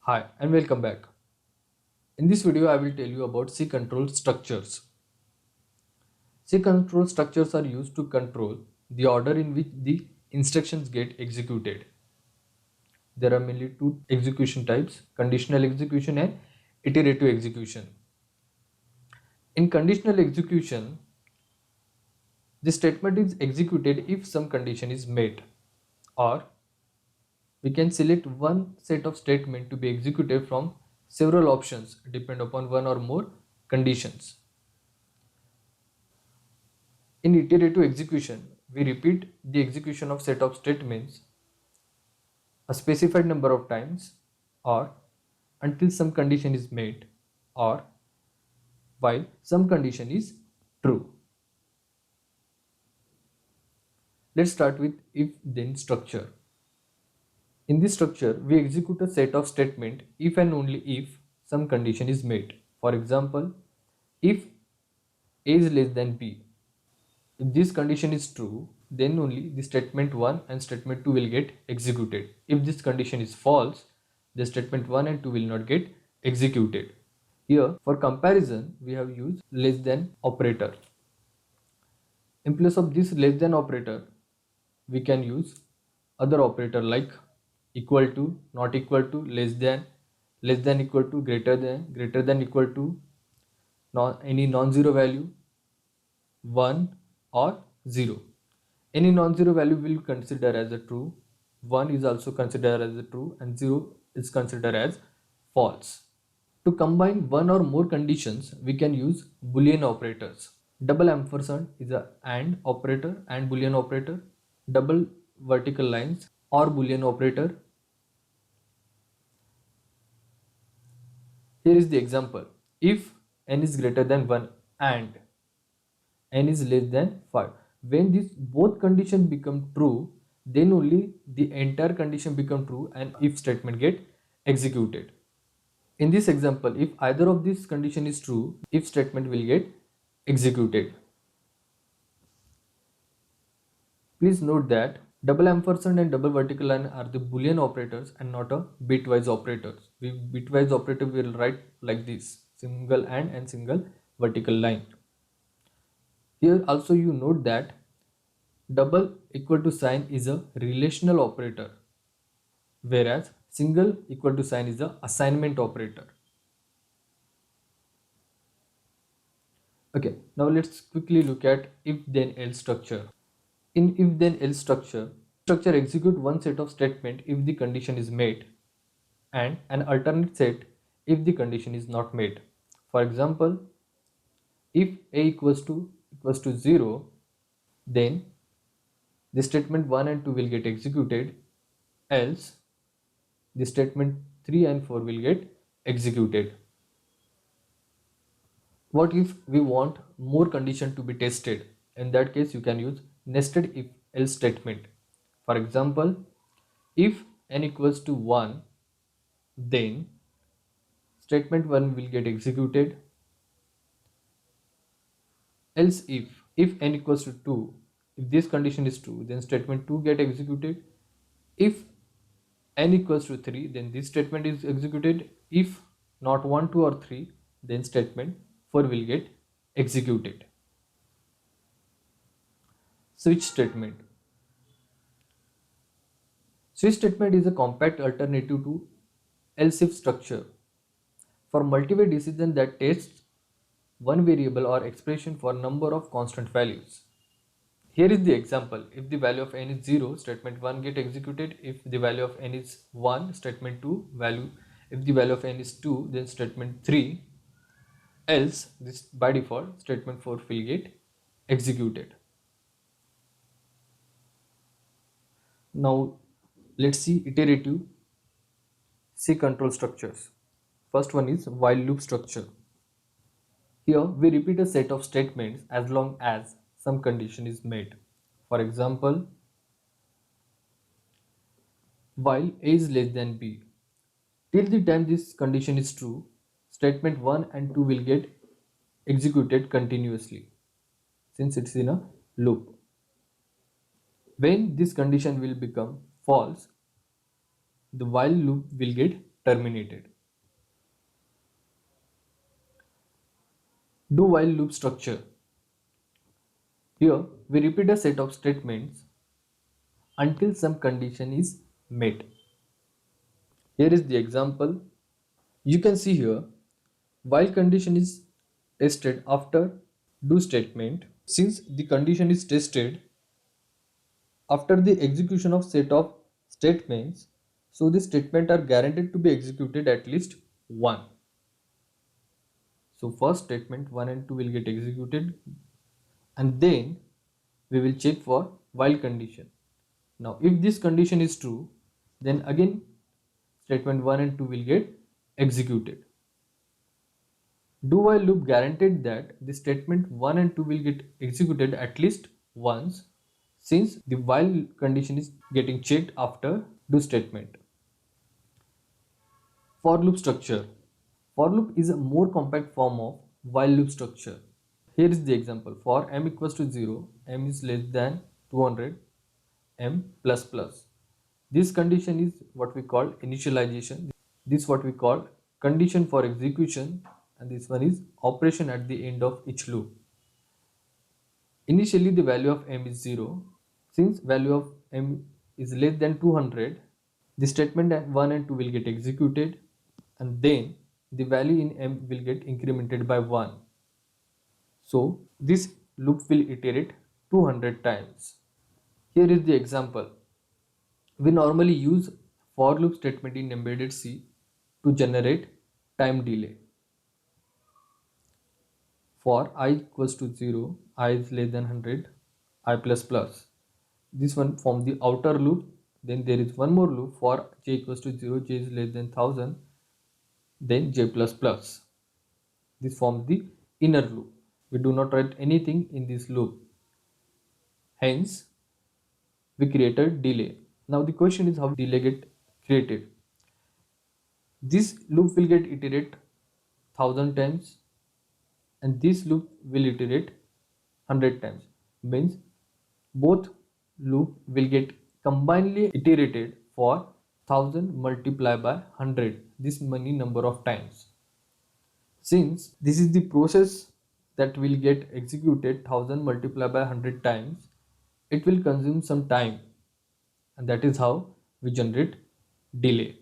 Hi and welcome back. In this video I will tell you about C control structures. C control structures are used to control the order in which the instructions get executed. There are mainly two execution types: conditional execution and iterative execution. In conditional execution, the statement is executed if some condition is met, or we can select one set of statement to be executed from several options depend upon one or more conditions. In iterative execution, we repeat the execution of set of statements a specified number of times, or until some condition is met, or while some condition is true. Let's start with if-then structure. In this structure, we execute a set of statement if and only if some condition is met. For example, if A is less than B. If this condition is true, then only the statement 1 and statement 2 will get executed. If this condition is false, the statement 1 and 2 will not get executed. Here, for comparison, we have used less than operator. In place of this less than operator, we can use other operator like equal to, not equal to, less than equal to, greater than equal to, any non-zero value, 1 or 0. Any non-zero value will consider as a true, 1 is also considered as a true, and 0 is considered as false. To combine one or more conditions, we can use Boolean operators. Double ampersand is a AND operator and Boolean operator. Double vertical lines or Boolean operator. Here is the example. If n is greater than 1 and n is less than 5. When these both conditions become true, then only the entire condition become true and if statement get executed. In this example, if either of these condition is true, if statement will get executed. Please note that double ampersand and double vertical line are the Boolean operators and not a bitwise operators. Bitwise operator will write like this: single and single vertical line. Here also you note that double equal to sign is a relational operator, whereas single equal to sign is a assignment operator. Okay, now let's quickly look at if then else structure. In if then else structure execute one set of statement if the condition is met and an alternate set if the condition is not met. For example, if a equals to 0, then the statement 1 and 2 will get executed, else the statement 3 and 4 will get executed. What if we want more condition to be tested? In that case, you can use nested if else statement. For example, if n equals to 1, then statement 1 will get executed. Else if n equals to 2, if this condition is true, then statement 2 get executed. If n equals to 3, then this statement is executed. If not 1, 2 or 3, then statement 4 will get executed. Switch statement. Switch statement is a compact alternative to else if structure for multi-way decision that tests one variable or expression for number of constant values. Here is the example. If the value of n is 0, statement 1 get executed. If the value of n is 1, statement 2 value. If the value of n is 2, then statement 3. Else, this by default, statement 4 will get executed. Now let's see iterative C control structures. First one is while loop structure. Here we repeat a set of statements as long as some condition is met. For example, while a is less than b. Till the time this condition is true, statement 1 and 2 will get executed continuously since it's in a loop. When this condition will become false, the while loop will get terminated. Do while loop structure. Here we repeat a set of statements until some condition is met. Here is the example. You can see here while condition is tested after do statement. Since the condition is tested after the execution of set of statements, so the statement are guaranteed to be executed at least one. So first statement 1 and 2 will get executed, and then we will check for while condition. Now if this condition is true, then again statement 1 and 2 will get executed. Do while loop guaranteed that the statement 1 and 2 will get executed at least once, since the while condition is getting checked after do statement. For loop structure. For loop is a more compact form of while loop structure. Here is the example. For m equals to 0, m is less than 200, m plus plus. This condition is what we call initialization. This is what we call condition for execution, and this one is operation at the end of each loop. Initially the value of m is 0. Since value of m is less than 200, the statement 1 and 2 will get executed, and then the value in m will get incremented by 1. So this loop will iterate 200 times. Here is the example. We normally use for loop statement in embedded C to generate time delay. For I equals to 0, I is less than 100, I plus plus. This one form the outer loop. Then there is one more loop for j equals to 0, j is less than 1000, then j plus plus. This forms the inner loop. We do not write anything in this loop. Hence, we created delay. Now the question is how delay get created. This loop will get iterate 1000 times, and this loop will iterate 100 times. Means both loop will get combinedly iterated for 1000 multiplied by 100, this many number of times. Since this is the process that will get executed 1000 multiplied by 100 times, it will consume some time, and that is how we generate delay.